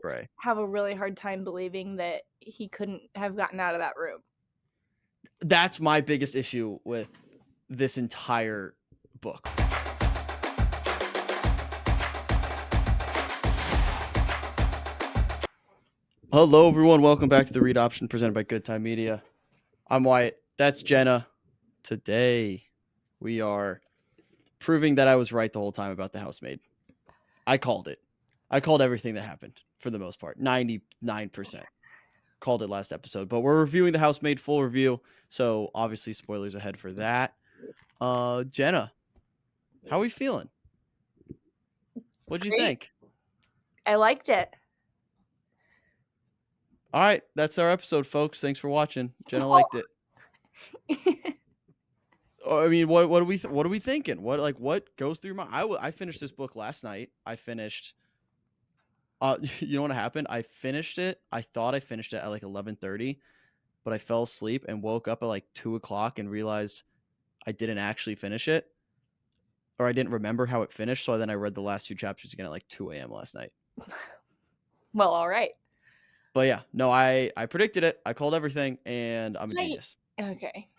spray. have a really hard time believing that he couldn't have gotten out of that room. That's my biggest issue with this entire book. Hello, everyone. Welcome back to the Read Option presented by Good Time Media. I'm Wyatt. That's Jenna. Today, we are proving that I was right the whole time about the Housemaid. I called it. I called everything that happened for the most part. 99%. Called it last episode. But we're reviewing the Housemaid full review. So obviously spoilers ahead for that. Jenna, how are we feeling? What'd you Great. think? I liked it. All right, that's our episode, folks. Thanks for watching. Jenna liked it. I mean, what are we thinking? What goes through your mind? I finished this book last night. I finished. You know what happened? I finished it. I thought I finished it at like 11:30, but I fell asleep and woke up at like 2:00 and realized I didn't actually finish it, or I didn't remember how it finished. So then I read the last 2 chapters again at like 2 a.m. last night. Well, all right. But yeah, no, I predicted it. I called everything, and I'm a genius. Okay.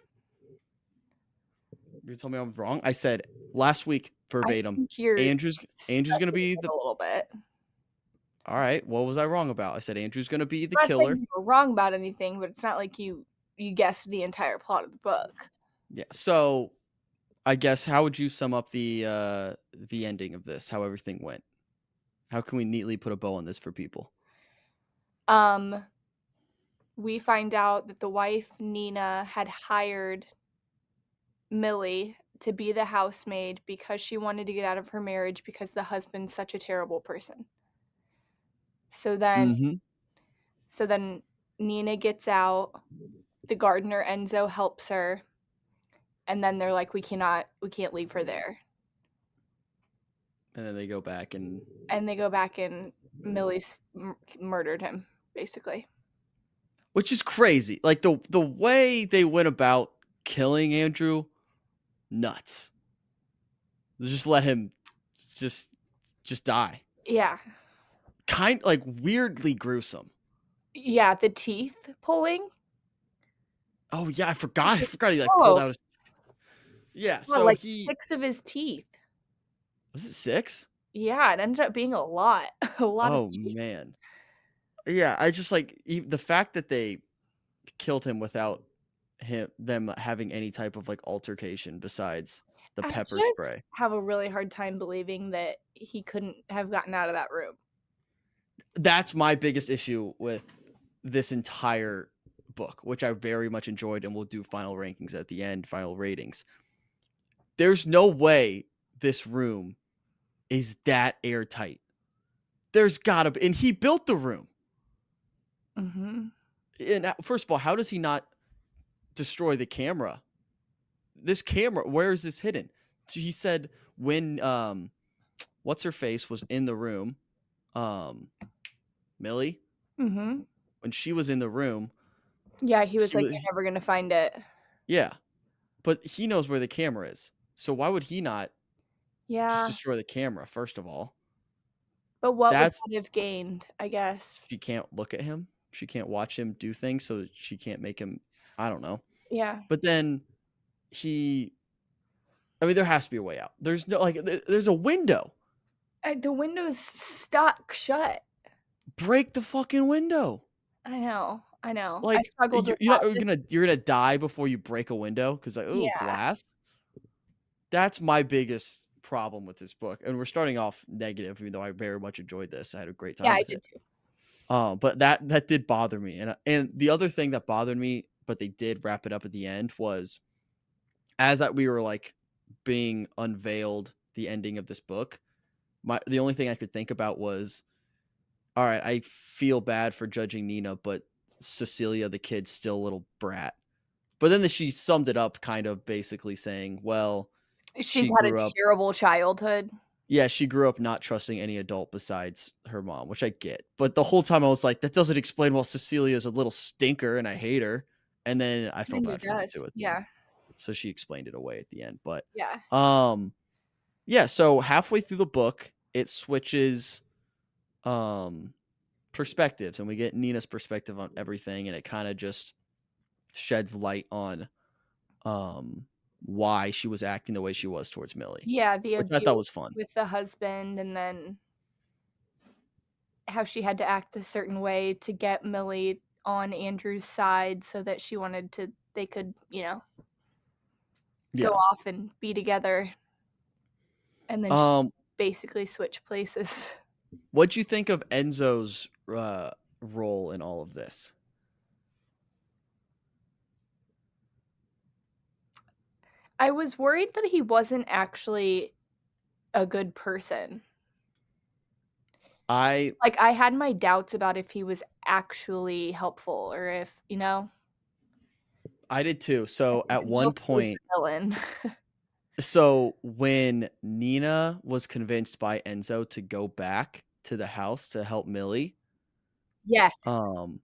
You tell me I'm wrong. I said last week verbatim. I think you're Andrew's gonna be a little bit. All right. What was I wrong about? I said Andrew's gonna be the I'm not saying killer. you were wrong about anything, but it's not like you guessed the entire plot of the book. Yeah. So I guess how would you sum up the ending of this? How everything went? How can we neatly put a bow on this for people? We find out that the wife, Nina, had hired Millie to be the housemaid because she wanted to get out of her marriage because the husband's such a terrible person. So then Nina gets out, the gardener Enzo helps her, and then they're like, we can't leave her there. And then they go back and Millie's murdered him, basically. which is crazy. Like the way they went about killing Andrew, nuts. Just let him just die. Yeah. Kind like weirdly gruesome. Yeah, the teeth pulling. Oh yeah, I forgot. He like pulled out his. Yeah, so like he 6 of his teeth. was it 6? Yeah, it ended up being a lot. A lot of teeth. Man. Yeah, I just like the fact that they killed him without them having any type of like altercation besides the pepper spray. Have a really hard time believing that he couldn't have gotten out of that room. That's my biggest issue with this entire book, which I very much enjoyed, and we'll do final rankings at the end, final ratings. There's no way this room is that airtight. There's gotta be, and he built the room. Mm-hmm. And first of all, how does he not destroy the camera? This camera, where is this hidden? So he said when what's her face was in the room, Millie. Mm-hmm. When she was in the room, yeah, he was like, "You're never gonna find it." Yeah, but he knows where the camera is, so why would he not? Just destroy the camera first of all. But what would that have gained? I guess she can't look at him. She can't watch him do things, so she can't make him. I don't know. Yeah. But then I mean, there has to be a way out. There's no like. There's a window. The window's stuck shut. Break the fucking window. I know. Like I struggled with you're gonna die before you break a window because like glass. That's my biggest problem with this book, and we're starting off negative, even though I very much enjoyed this. I had a great time. Yeah, I did too. But that did bother me, and the other thing that bothered me, but they did wrap it up at the end, was we were like being unveiled the ending of this book. The only thing I could think about was, all right, I feel bad for judging Nina, but Cecilia, the kid's still a little brat. But then she summed it up kind of basically saying, well, she had a terrible childhood. Yeah, she grew up not trusting any adult besides her mom, which I get. But the whole time I was like, that doesn't explain why Cecilia's a little stinker and I hate her. And then I felt bad for her too. Yeah. So she explained it away at the end. But yeah. Yeah, so halfway through the book, it switches perspectives, and we get Nina's perspective on everything, and it kind of just sheds light on why she was acting the way she was towards Millie, Yeah, the which I thought was abuse fun. with the husband, and then how she had to act a certain way to get Millie on Andrew's side so that they could, go Yeah. off and be together, and then she Um, basically switch places. what'd you think of Enzo's role in all of this? I was worried that he wasn't actually a good person. I Like, I had my doubts about if he was actually helpful or if, I did too. So I at didn't know one if he was the point, villain. so when Nina was convinced by Enzo to go back to the house to help Millie, Yes. um,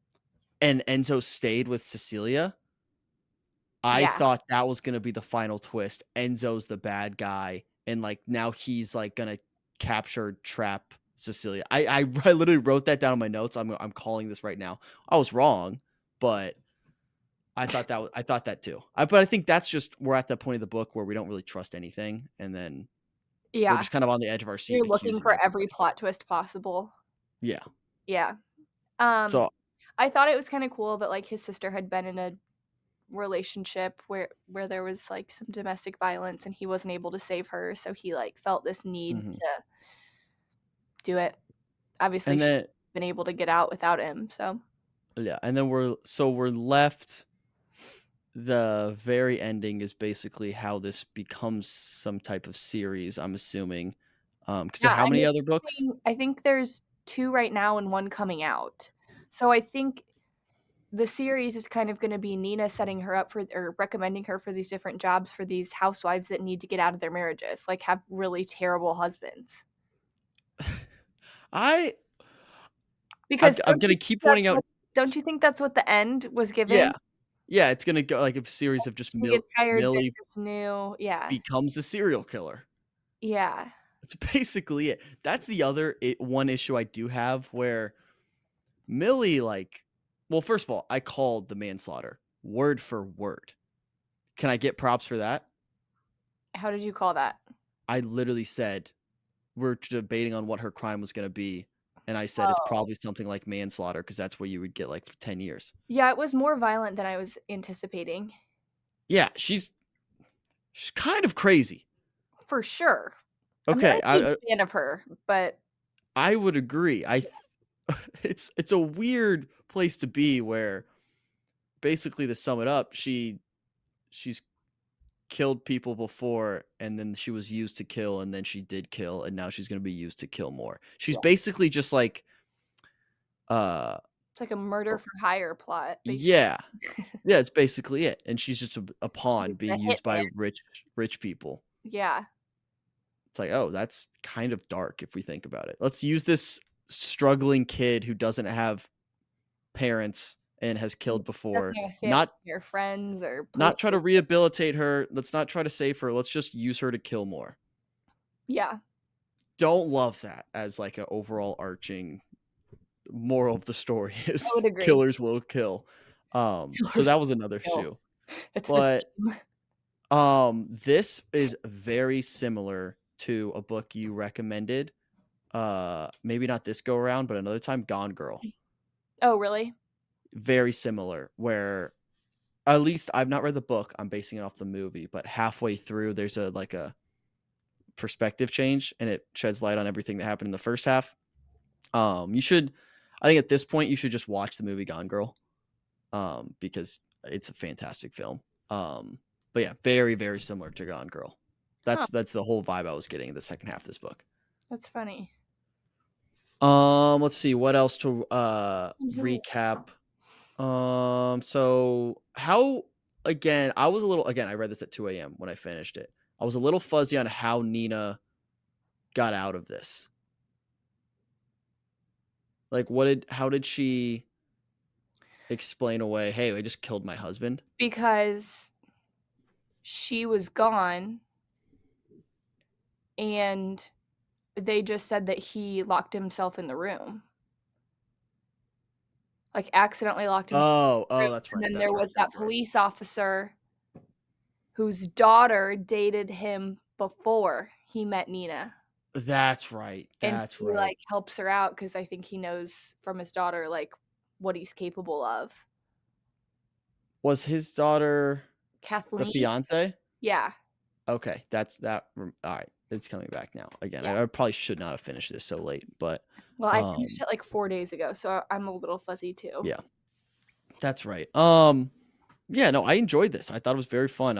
and Enzo stayed with Cecilia, I Yeah. thought that was gonna be the final twist. Enzo's the bad guy, and, like, now he's, like, gonna capture, trap Cecilia. I literally wrote that down in my notes. I'm calling this right now. I was wrong, but I thought that too. But I think that's just we're at that point of the book where we don't really trust anything, and then we're Yeah. just kind of on the edge of our seat You're looking accusing for every everybody. plot twist possible. Yeah. Yeah. Um, So I thought it was kinda cool that, like, his sister had been in a relationship where there was, like, some domestic violence and he wasn't able to save her, so he, like, felt this need mhm. to do it. Obviously, And she's then been able to get out without him, so yeah, and then we're left the very ending is basically how this becomes some type of series, I'm assuming. So yeah, how I'm many other books? assuming I think there's 2 right now and 1 coming out. So I think the series is kind of gonna be Nina setting her up for or recommending her for these different jobs for these housewives that need to get out of their marriages, like, have really terrible husbands. I Because I'm gonna keep pointing out don't you think that's what the end was yeah. giving? Yeah, it's gonna go like a series of just She gets hired, there's Millie this new yeah. becomes a serial killer. Yeah. That's basically it. That's the other one issue I do have where Millie, like well, first of all, I called the manslaughter word for word. Can I get props for that? How did you call that? I literally said, "We're debating on what her crime was gonna be," and I said, "It's Oh. probably something like manslaughter because that's what you would get, like, for 10 years." Yeah, it was more violent than I was anticipating. Yeah, she's kind of crazy. For sure. I'm not Okay, a huge fan of her, but I would agree. It's a weird place to be where basically to sum it up, she's killed people before and then she was used to kill and then she did kill and now she's gonna be used to kill more. She's yeah, basically just like uh it's like a murder for hire plot, basically. yeah. Yeah, it's basically it. And she's just a pawn She's the being used by hitman. rich people. Yeah. It's like, oh, that's kind of dark if we think about it. Let's use this struggling kid who doesn't have parents and has Mm, killed doesn't before, have a not family or friends or place not to try to live. rehabilitate her. Let's not try to save her. Let's just use her to kill more. Yeah, Don't love that as like a overall arching moral of the story I would is agree. killers will kill. So Killers that was another kill. shoe. It's the But theme. this is very similar to a book you recommended. Maybe not this go around, but another time, Gone Girl. Oh, really? Very similar, where at least I've not read the book. I'm basing it off the movie, but halfway through, there's a perspective change, and it sheds light on everything that happened in the first half. You should, I think at this point, you should just watch the movie Gone Girl, because it's a fantastic film. But yeah, very very similar to Gone Girl. Huh, That's the whole vibe I was getting in the second half of this book. that's funny. Let's see what else to Mhm. recap. So how again, I was a little again, I read this at 2 a.m. when I finished it. I was a little fuzzy on how Nina got out of this. Like how did she explain away, "Hey, I just killed my husband?" Because she was gone and they just said that he locked himself in the room. like accidentally locked himself Oh, in a oh, room, that's and right, then that's there right, was that that's right. police officer whose daughter dated him before he met Nina. That's right, And that's he, right. like, helps her out because I think he knows from his daughter, like, what he's capable of. Was his daughter the Kathleen? fiancé? Yeah, Okay, alright, it's coming back now. Again, yeah. I probably should not have finished this so late, but, Well, I finished um, it, like, 4 days ago, so I'm a little fuzzy too. yeah, that's right. Yeah, no, I enjoyed this. I thought it was very fun.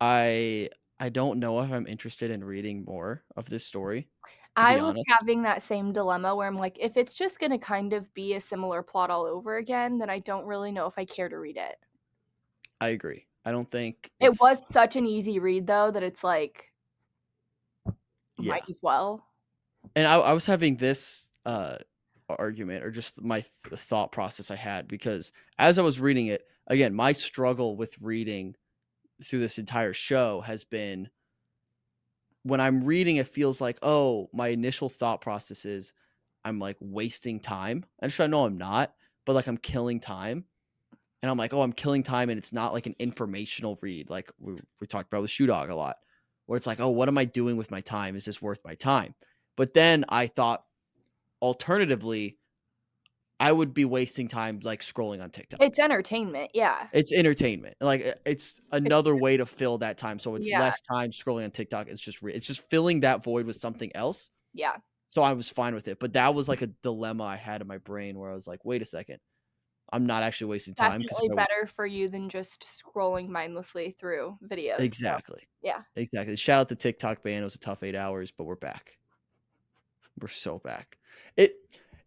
I I don't know if I'm interested in reading more of this story, to I be was honest. having that same dilemma where I'm like, if it's just gonna kind of be a similar plot all over again, then I don't really know if I care to read it. I agree. I don't think It was it's such an easy read though that it's like, might yeah. as well. And I was having this, argument or just my thought process I had because as I was reading it, again, my struggle with reading through this entire show has been when I'm reading, it feels like, oh, my initial thought process is I'm like wasting time. And I know I'm not, but like I'm killing time. And I'm like, oh, I'm killing time. And it's not like an informational read. Like we talked about with Shoe Dog a lot, where it's like, oh, what am I doing with my time? Is this worth my time? But then I thought alternatively, I would be wasting time like scrolling on TikTok. It's entertainment, yeah. It's entertainment. Like it's It's another way to fill that time. So it's yeah, less time scrolling on TikTok. It's just filling that void with something else. yeah. So I was fine with it. But that was like a dilemma I had in my brain where I was like, wait a second. I'm not actually wasting time because Definitely better for you than just scrolling mindlessly through videos, so exactly. yeah. Exactly. Shout out to TikTok ban. It was a tough 8 hours, but we're back. We're so back. It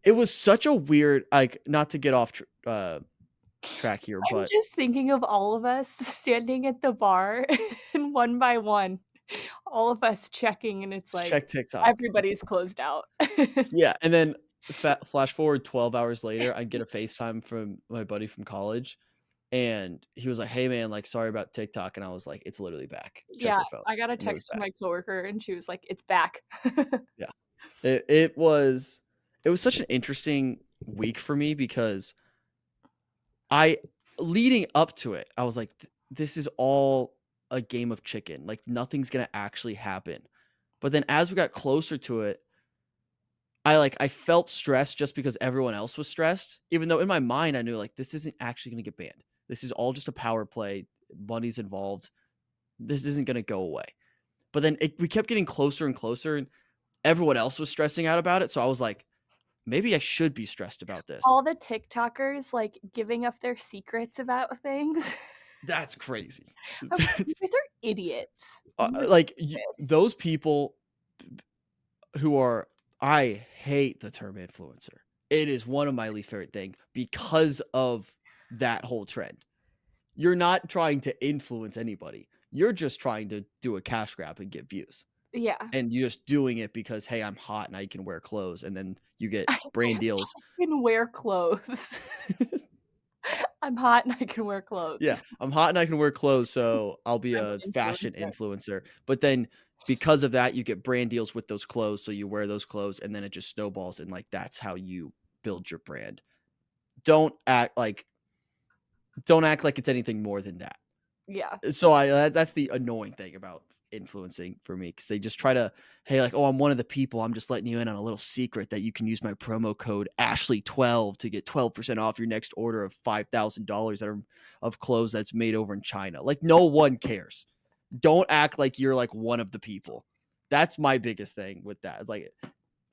it was such a weird like not to get off track here, I'm but just thinking of all of us standing at the bar and one by one, all of us checking, and it's like check TikTok. everybody's closed out. Yeah, and then flash forward 12 hours later, I get a FaceTime from my buddy from college, and he was like, "Hey, man, like, sorry about TikTok," and I was like, "It's literally back. Check Yeah, your phone," I got a and it was text from back. my coworker, and she was like, "It's back." Yeah, it was such an interesting week for me because I leading up to it, I was like, This is all a game of chicken. Like, nothing's gonna actually happen." But then as we got closer to it, I felt stressed just because everyone else was stressed, even though in my mind I knew like this isn't actually gonna get banned. This is all just a power play. Money's involved. This isn't gonna go away. But then we kept getting closer and closer, and everyone else was stressing out about it. So I was like, maybe I should be stressed about this. All the TikTokers, like, giving up their secrets about things. That's crazy. I'm like, "You guys are idiots. You're stupid." Those people who are I hate the term influencer. It is one of my least favorite thing because of that whole trend. You're not trying to influence anybody. You're just trying to do a cash grab and get views. Yeah. And you're just doing it because, hey, I'm hot and I can wear clothes. And then you get brand deals. I can wear clothes. I'm hot and I can wear Yeah, clothes. I'm hot and I can wear clothes, so I'll be I'm a an fashion influencer. influencer. But then because of that, you get brand deals with those clothes. So you wear those clothes and then it just snowballs. And like that's how you build your brand. Don't act like don't act like it's anything more than that. Yeah. So that's the annoying thing about influencing for me because they just try to, hey, like, oh, I'm one of the people. I'm just letting you in on a little secret that you can use my promo code Ashley12 to get 12% off your next order of $5,000 that are of clothes that's made over in China. Like, no one cares. Don't act like you're like one of the people. That's my biggest thing with that. It's like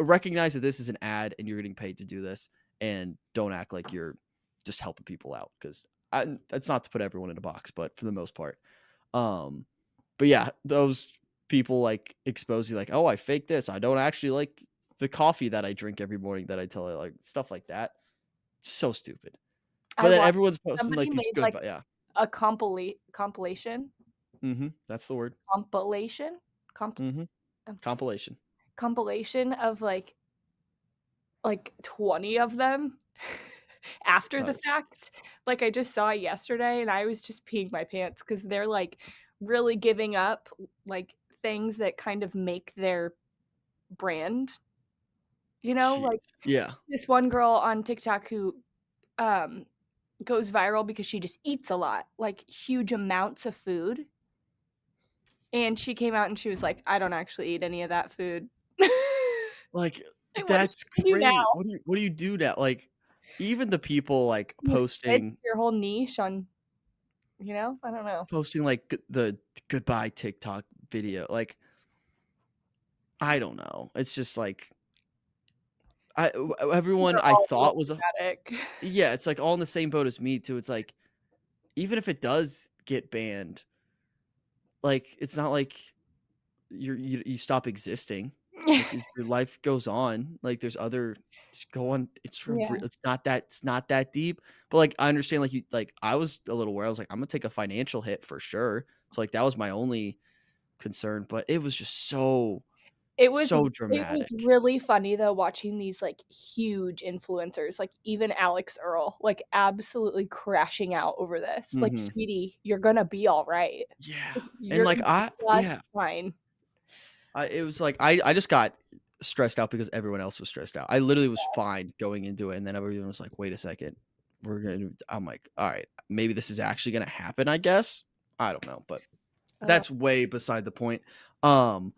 recognize that this is an ad and you're getting paid to do this, and don't act like you're just helping people out because that's not to put everyone in a box, but for the most part. Um, but yeah, those people like expose you like, oh, I fake this. I don't actually like the coffee that I drink every morning that I tell you, like stuff like that. So stupid. But I then watched everyone's posting somebody like these made, good, like, but yeah. a compilation? That's the word. Compilation? Comp hmm um, Compilation. compilation of, like 20 of them after Oh, the jeez. fact. Like, I just saw it yesterday, and I was just peeing my pants because 'cause they're, like, really giving up, like, things that kind of make their brand. You know, Jeez. like Yeah. this one girl on TikTok who um goes viral because she just eats a lot, like huge amounts of food. And she came out and she was like, "I don't actually eat any of that food." Like, Like, what that's should I do great. now? What do you do now? Like, even the people, like, You switch posting your whole niche on, I don't know. posting, like, the goodbye TikTok video, like, I don't know. It's just, like, everyone We're I all a thought little was a dramatic. yeah, it's, like, all in the same boat as me too. It's, like, even if it does get banned, like, it's not like you stop existing. Like, your life goes on. Like, there's other just go on. Yeah. It's not that deep. But, like, I understand, like, I was a little where I was like, "I'm gonna take a financial hit for sure." So, like, that was my only concern, but it was just It was so it was dramatic. really funny though watching these, like, huge influencers, like, even Alex Earl, like, absolutely crashing out over this. Like, Mhm. "Sweetie, you're gonna be alright. Yeah. And, You're like, just fine." it was like I just got stressed out because everyone else was stressed out. I literally was fine going into it, and then everyone was like, "Wait a second, I'm like, "All right, maybe this is actually gonna happen, I guess." I don't know, but Uh, that's way beside the point. Um,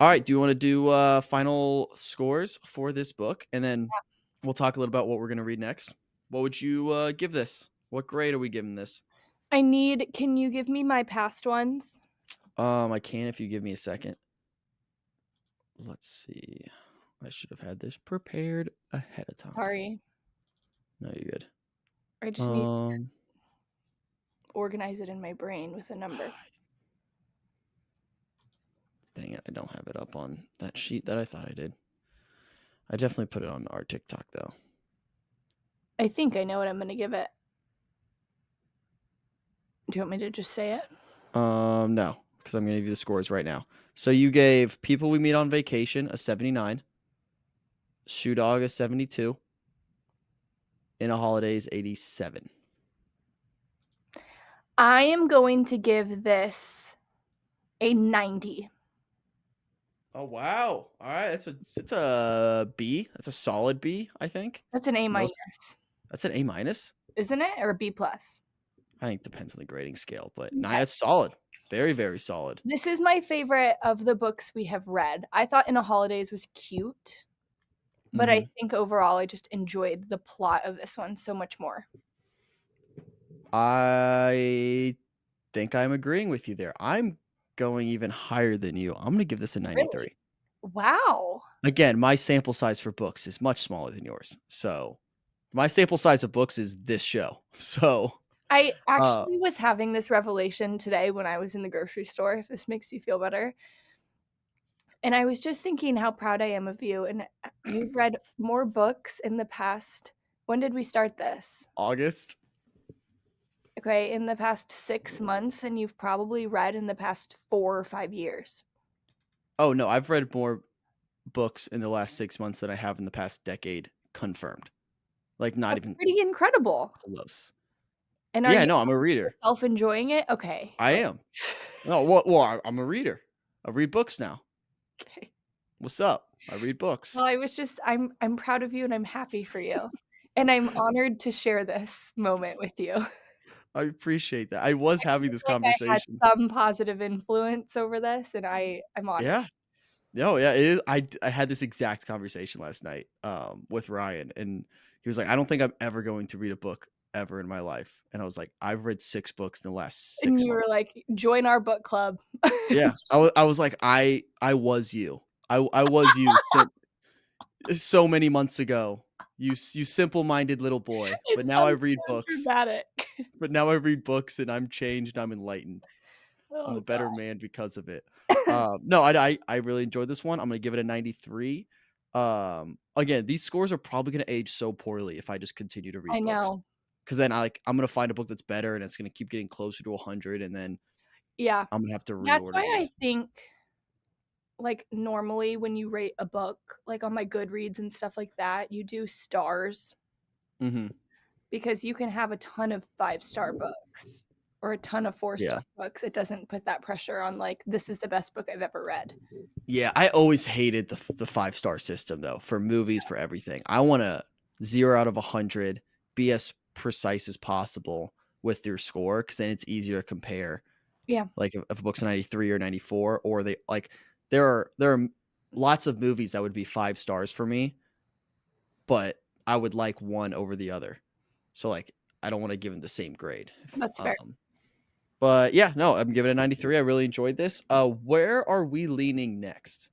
all right, do you wanna do, final scores for this book? And then we'll talk a little about what we're gonna read next. What would you, give this? What grade are we giving this? can you give me my past ones? I can if you give me a second. Let's see. I should have had this prepared ahead of time. Sorry. No, you're good. I just need to Um, organize it in my brain with a number. dang it, I don't have it up on that sheet that I thought I did. I definitely put it on our TikTok though. I think I know what I'm gonna give it. Do you want me to just say it? No, because I'm gonna give you the scores right now. So you gave People We Meet on Vacation a 79, Shoe Dog a 72, In a Holidays 87. I am going to give this a 90. Oh wow! All right, it's a B. That's a solid B, I think. That's an A Most minus, That's an A minus. isn't it? Or a B plus? I think it depends on the grading scale, but nine. Okay. That's solid. Very very solid. This is my favorite of the books we have read. I thought In a Holidays was cute, but I Hmm. think overall I just enjoyed the plot of this one so much more. I think I'm agreeing with you there. I'm going even higher than you. I'm gonna give this a Really? 93. Wow. Again, my sample size for books is much smaller than yours. So my sample size of books is this show. So I uh actually was having this revelation today when I was in the grocery store, if this makes you feel better. And I was just thinking how proud I am of you, and you've read more books in the past. When did we start this? August. Okay, in the past 6 months, and you've probably read in the past 4 or 5 years. Oh no, I've read more books in the last 6 months than I have in the past decade, confirmed. Like not That's even pretty incredible. close. And are Yeah, you no, I'm a finding reader. yourself enjoying it? Okay. I am. No, I'm a reader. I read books now. Okay. What's up? I read books. Well, I'm proud of you and I'm happy for you. And I'm honored to share this moment with you. I appreciate that. I was having this Like I had conversation. some positive influence over this, and I'm honored. Yeah. No, yeah, it is. I had this exact conversation last night, with Ryan, and he was like, "I don't think I'm ever going to read a book ever in my life." And I was like, "I've read 6 books in the last And 6 you were months." like, "Join our book club." Yeah, I was like, I was you. I was you so many months ago. You simple-minded little boy. It But now I sounds read so books. dramatic. But now I read books and I'm changed, I'm enlightened. I'm Oh a better god. man because of it. No, I really enjoyed this one. I'm gonna give it a 93. Again, these scores are probably gonna age so poorly if I just continue to I read books. know. Because then I'm gonna find a book that's better and it's gonna keep getting closer to 100, and then Yeah. I'm gonna have to That's reorder why I these. think, like, normally when you rate a book, like, on my Goodreads and stuff like that, you do stars Mhm. because you can have a ton of five-star books. or a ton of 4-star Yeah. books. It doesn't put that pressure on like this is the best book I've ever read. Yeah, I always hated the 5-star system though for movies, for everything. I want to 0 out of 100, be as precise as possible with your score, because then it's easier to compare. Yeah. Like if a book's a 93 or 94, or they like there are lots of movies that would be 5 stars for me, but I would like one over the other. So like I don't want to give them the same grade. That's fair. But yeah, no, I'm giving it a 93. I really enjoyed this. Where are we leaning next?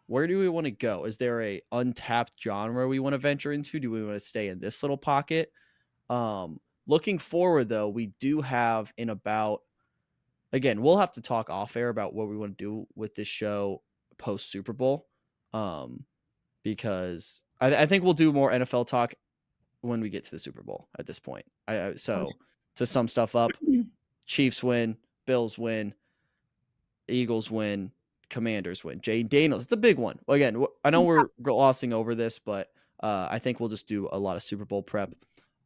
Where do we want to go? Is there a untapped genre we want to venture into? Do we want to stay in this little pocket? Looking forward though, we do have in about, again, we'll have to talk off air about what we want to do with this show post Super Bowl. Because I think we'll do more NFL talk when we get to the Super Bowl at this point. So to sum stuff up, Chiefs win, Bills win, Eagles win, Commanders win. Jay Daniels, it's a big one. Again, I know we're glossing over this, but I think we'll just do a lot of Super Bowl prep.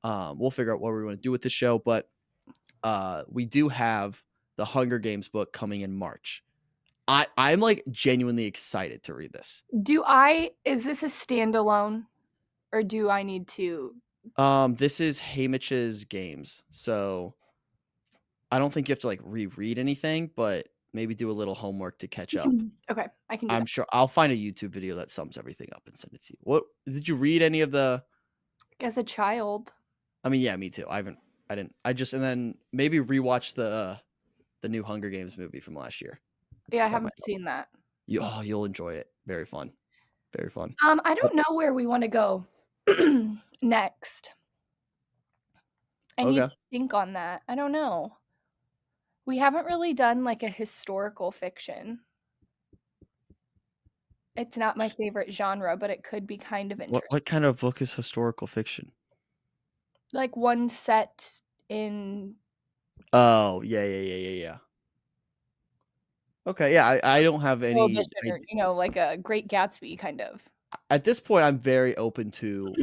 We'll figure out what we want to do with the show, but we do have the Hunger Games book coming in March. I'm like genuinely excited to read this. Is this a standalone or do I need to? This is Hamish's Games, so I don't think you have to like reread anything, but maybe do a little homework to catch up. Okay, I can do I'm that. sure I'll find a YouTube video that sums everything up and send it to you. What did you read any of the? As a child. I mean, yeah, me too. I didn't. I just, and then maybe rewatch the new Hunger Games movie from last year. Yeah, I That might haven't help. seen that. You'll enjoy it. Very fun. Very fun. I But don't know where we want to go next. I need okay. to think on that. I don't know. We haven't really done like a historical fiction. It's not my favorite genre, but it could be kind of interesting. What kind of book is historical fiction? Like one set in Oh, yeah. Okay, yeah, I don't have any Prohibition or, like a Great Gatsby kind of. at this point, I'm very open to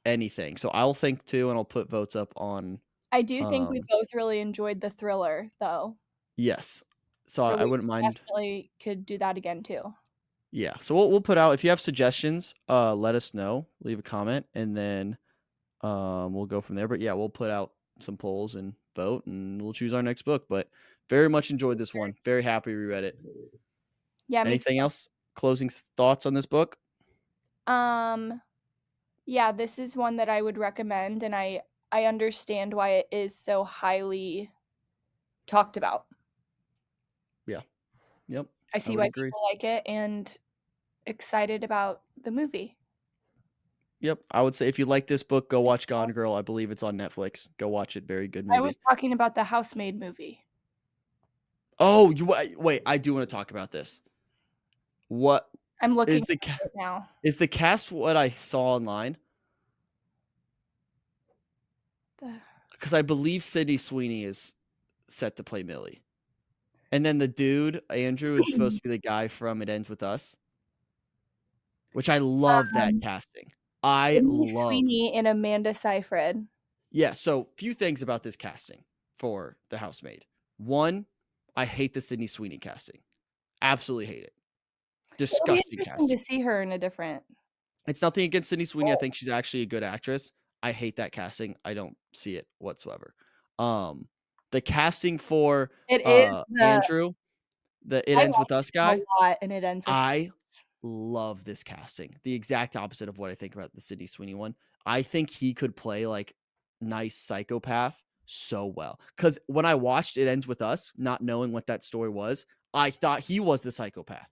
anything. So I'll think too, and I'll put votes up on. I do think we both really enjoyed the thriller, though. Yes. So So I we wouldn't mind. definitely could do that again too. Yeah. So we'll put out, if you have suggestions, let us know. Leave a comment, and then we'll go from there. But yeah, we'll put out some polls and vote, and we'll choose our next book. But very much enjoyed this one. Very happy we read it. Yeah, me too. Anything else? Closing thoughts on this book? Yeah, this is one that I would recommend, and I understand why it is so highly talked about. Yeah. Yep. I see would why agree. people like it and excited about the movie. Yep. I would say if you like this book, go watch Gone Girl. I believe it's on Netflix. Go watch it. Very good I movie. was talking about the Housemaid movie. Oh, you wait. I do want to talk about this. What I'm looking is the at it now. is the cast what I saw online? Because I believe Sydney Sweeney is set to play Millie, and then the dude Andrew is supposed to be the guy from It Ends with Us, which I love that casting. I Sydney love. Sweeney and Amanda Seyfried. Yeah. So few things about this casting for The Housemaid. One, I hate the Sydney Sweeney casting. Absolutely hate it. It'll be Disgusting interesting casting. to see her in a different. It's nothing against Sydney Sweeney. I role. think she's actually a good actress. I hate that casting. I don't see it whatsoever. The casting for It is Andrew, the It I Ends with watched Us it a guy, lot, and it ends with. I love this casting. The exact opposite of what I think about the Sydney Sweeney one. I think he could play like nice psychopath so well. Because when I watched It Ends with Us, not knowing what that story was, I thought he was the psychopath.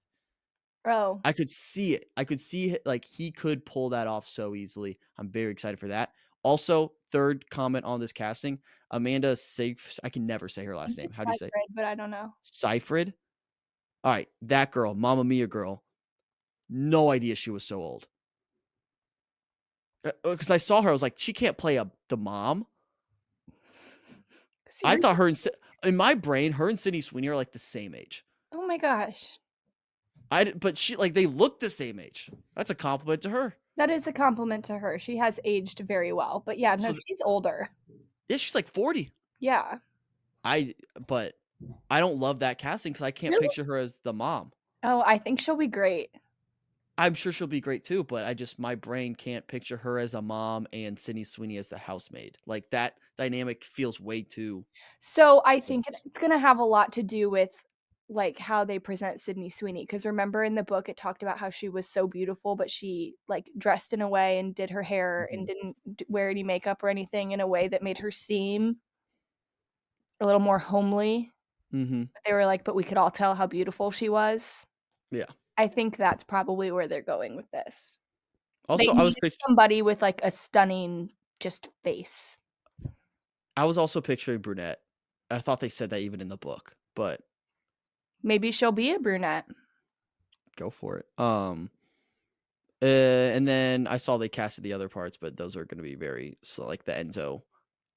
Oh, I could see it. I could see it, like he could pull that off so easily. I'm very excited for that. Also, third comment on this casting, Amanda Seyfried. I can never say her last name. it's How do you say it? Seyfried, but I don't know. Seyfried? All right, that girl, Mamma Mia girl. No idea she was so old. Because I saw her, I was like, she can't play the mom. I Seriously? thought her in my brain, her and Sydney Sweeney are like the same age. Oh my gosh. But she like they look the same age. That's a compliment to her. That is a compliment to her. She has aged very well. But yeah, no, So she's older. yeah, she's like 40. Yeah. I but I don't love that casting because I can't Really? picture her as the mom. Oh, I think she'll be great. I'm sure she'll be great too, but my brain can't picture her as a mom and Sydney Sweeney as the housemaid. Like, that dynamic feels way too So, I think close. it's gonna have a lot to do with, like, how they present Sydney Sweeney. Because remember in the book, it talked about how she was so beautiful, but she, like, dressed in a way and did her hair and Mhm, didn't wear any makeup or anything in a way that made her seem a little more homely. mhm, But they were like, "But we could all tell how beautiful she was." yeah. I think that's probably where they're going with this. They Also, needed somebody with, like, a stunning just face. I was also picturing brunette. I thought they said that even in the book, but Maybe she'll be a brunette. go for it. And then I saw they casted the other parts, but those are gonna be very so, like, the Enzo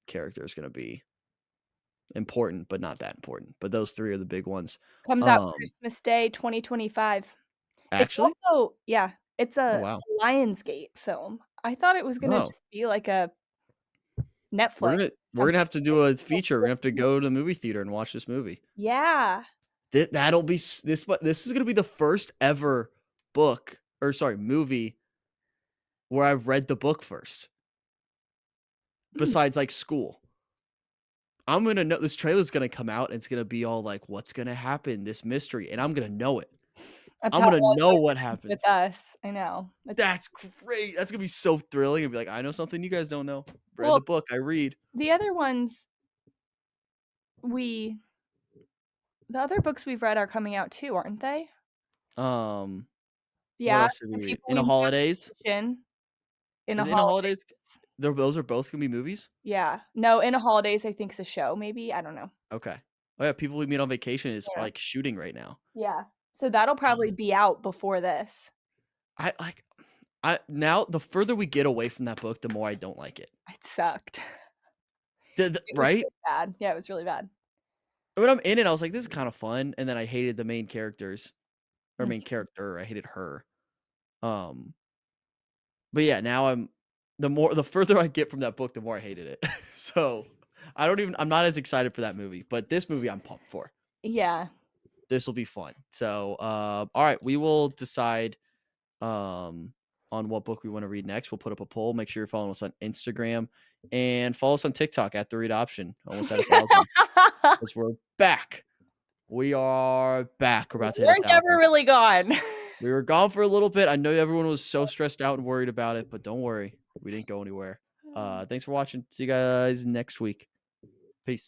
character is gonna be important, but not that important. But those 3 are the big ones. Comes out Um, Christmas Day 2025. It's actually? also yeah, it's Oh, a wow. Lionsgate film. I thought it was gonna Oh, just be like a Netflix we're gonna something. have to do a feature. We're gonna have to go to the movie theater and watch this movie. Yeah. That'll be this is gonna be the first ever book or sorry, movie where I've read the book first, Mm. besides, like, school. I'm gonna know this trailer's gonna come out, and it's gonna be all like, "What's gonna happen? This mystery," and I'm gonna know it. That's I'm how it gonna was know what with happens. us. I know. It's That's great. That's gonna be so thrilling and be like, "I know something you guys don't know. Read well, the book, I read." the other ones we the other books we've read are coming out too, aren't they? Um, what Yeah, else did we The read? People In We the Meet on Holidays? Vacation, In a Is it In the Holidays. Holidays? Those are both gonna be movies? Yeah. No, In a Holidays I think's a show maybe, I don't know. Okay. Oh, yeah, People We Meet on Vacation is, Yeah. like, shooting right now. Yeah. So that'll probably be out before this. I like I now the further we get away from that book, the more I don't like it. It sucked. The It was right? really bad. Yeah, it was really bad. When I'm in it, I was like, "This is kinda fun," and then I hated the main characters or main Mhm. character, I hated her. Um, but yeah, now the further I get from that book, the more I hated it. So, I'm not as excited for that movie, but this movie I'm pumped for. Yeah. This'll be fun. So, alright, we will decide, on what book we wanna read next. We'll put up a poll. Make sure you're following us on Instagram and follow us on TikTok at The Read Option. Almost at 1,000 'cause we're back. We are back. We're We about to hit weren't ever 1,000. really gone. We were gone for a little bit. I know everyone was so stressed out and worried about it, but don't worry. We didn't go anywhere. Thanks for watching. See you guys next week. Peace.